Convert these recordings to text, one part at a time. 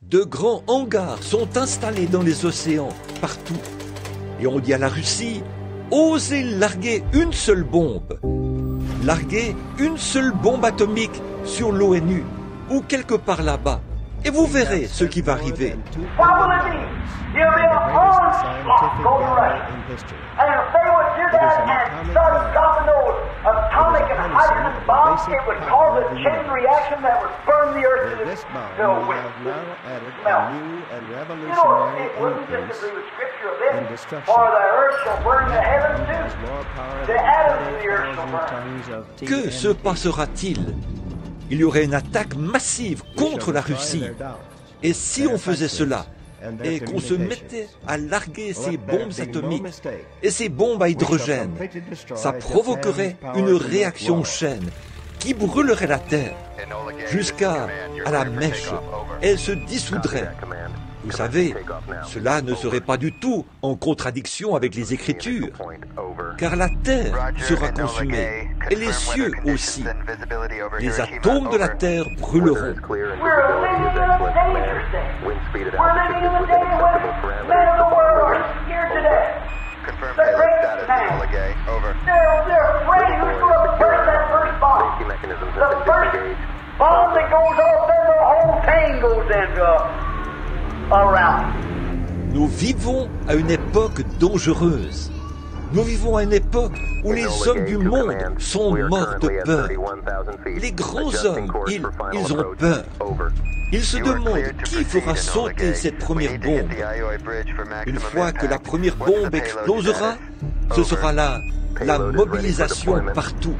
De grands hangars sont installés dans les océans, partout. Et on dit à la Russie, osez larguer une seule bombe. Larguez une seule bombe atomique sur l'ONU ou quelque part là-bas. Et vous verrez ce qui va arriver. Que se passera-t-il? Il y aurait une attaque massive contre la Russie. Et si on faisait cela, et qu'on se mettait à larguer ces bombes atomiques et ces bombes à hydrogène, ça provoquerait une réaction en chaîne qui brûlerait la Terre jusqu'à la mèche. Elle se dissoudrait. Vous savez, cela ne serait pas du tout en contradiction avec les Écritures, car la terre sera consumée, et les cieux aussi. Les atomes de la terre brûleront. Nous vivons à une époque dangereuse. Nous vivons à une époque où les hommes du monde sont morts de peur. Les grands hommes, ils ont peur. Ils se demandent qui fera sauter cette première bombe. Une fois que la première bombe explosera, ce sera là la mobilisation partout.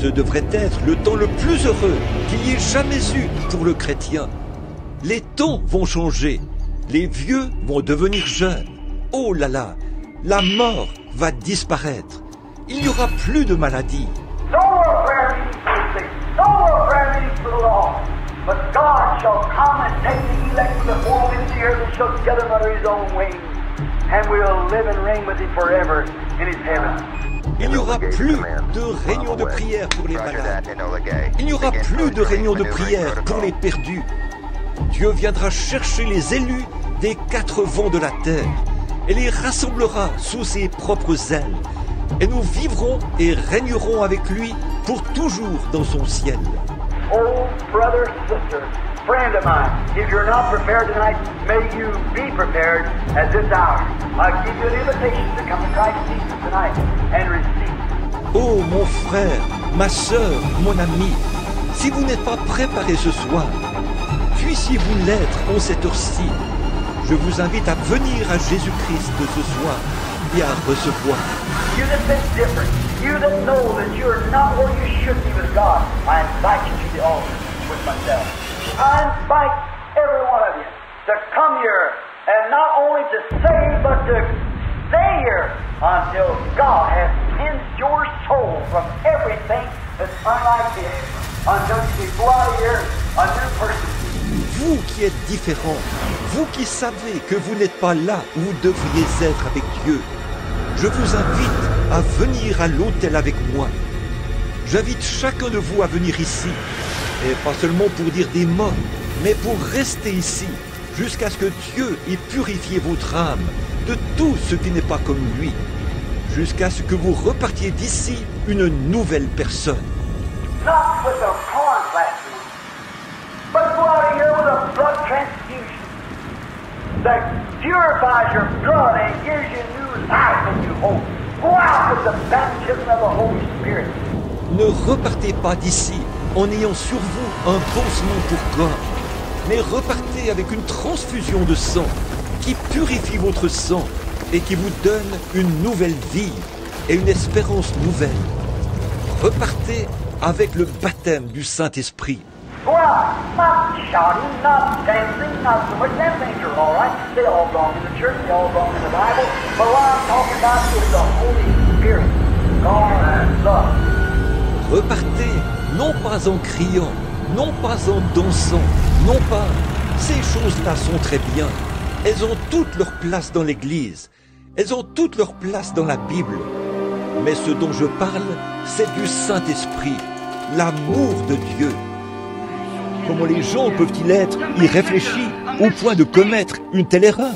Ce devrait être le temps le plus heureux qu'il y ait jamais eu pour le chrétien. Les temps vont changer, les vieux vont devenir jeunes. Oh là là, la mort va disparaître. Il n'y aura plus de maladies. But God shall come and take the elect from the four winds of the earth and shall gather them under his own wings. And we'll live and reign with him forever in his heaven. Il n'y aura plus de réunions de prière pour les malades. Il n'y aura plus de réunions de prière pour les perdus. Dieu viendra chercher les élus des quatre vents de la terre et les rassemblera sous ses propres ailes. Et nous vivrons et régnerons avec lui pour toujours dans son ciel. Oh, brother, sister, friend of mine, if you're not prepared tonight, may you be prepared at this hour. I give you an invitation to come to Christ Jesus tonight and receive. Oh, mon frère, ma sœur, mon ami, si vous n'êtes pas préparé ce soir, puissiez-vous l'être en cette heure-ci. Je vous invite à venir à Jésus-Christ ce soir et à recevoir. You that think different, you that know that you're not where you should be with God, I invite you to the altar with myself. I invite every one of you to come here and not only to save, but to stay here until God has cleansed your soul from everything that's unlike Him, until you go out of here a new person. Vous qui êtes différents, vous qui savez que vous n'êtes pas là où vous devriez être avec Dieu, je vous invite à venir à l'autel avec moi. J'invite chacun de vous à venir ici, et pas seulement pour dire des mots, mais pour rester ici, jusqu'à ce que Dieu ait purifié votre âme de tout ce qui n'est pas comme lui, jusqu'à ce que vous repartiez d'ici une nouvelle personne. Not with a corn plastic, but go out of here with a blood transfusion that purifies your blood and gives you new life and new hope. Go out with the baptism of the Holy Spirit. Ne repartez pas d'ici en ayant sur vous un pansement pour corps, mais repartez avec une transfusion de sang qui purifie votre sang et qui vous donne une nouvelle vie et une espérance nouvelle. Repartez avec le baptême du Saint-Esprit. Go out, not shouting, not dancing, not so much. Them things are all right. They all belong in the church, they all belong in the Bible. But what I'm talking about is the Holy Spirit, God and love. Repartez, non pas en criant, non pas en dansant, non pas, ces choses-là sont très bien, Elles ont toute leur place dans l'Église. Elles ont toute leur place dans la Bible. Mais ce dont je parle, c'est du Saint-Esprit, l'amour de Dieu. Comment les gens peuvent-ils être irréfléchis au point de commettre une telle erreur?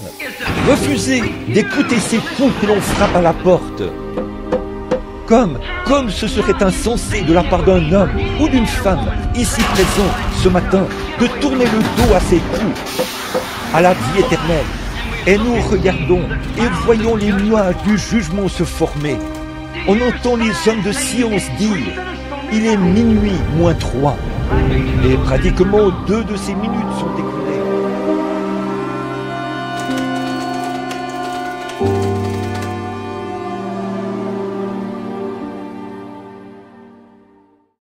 Refuser d'écouter ces fous que l'on frappe à la porte. Comme ce serait insensé de la part d'un homme ou d'une femme ici présent ce matin de tourner le dos à ces coups, à la vie éternelle. Et nous regardons et voyons les nuages du jugement se former. On entend les hommes de science dire « Il est minuit moins 3 ». Et pratiquement 2 de ces minutes sont écoulées.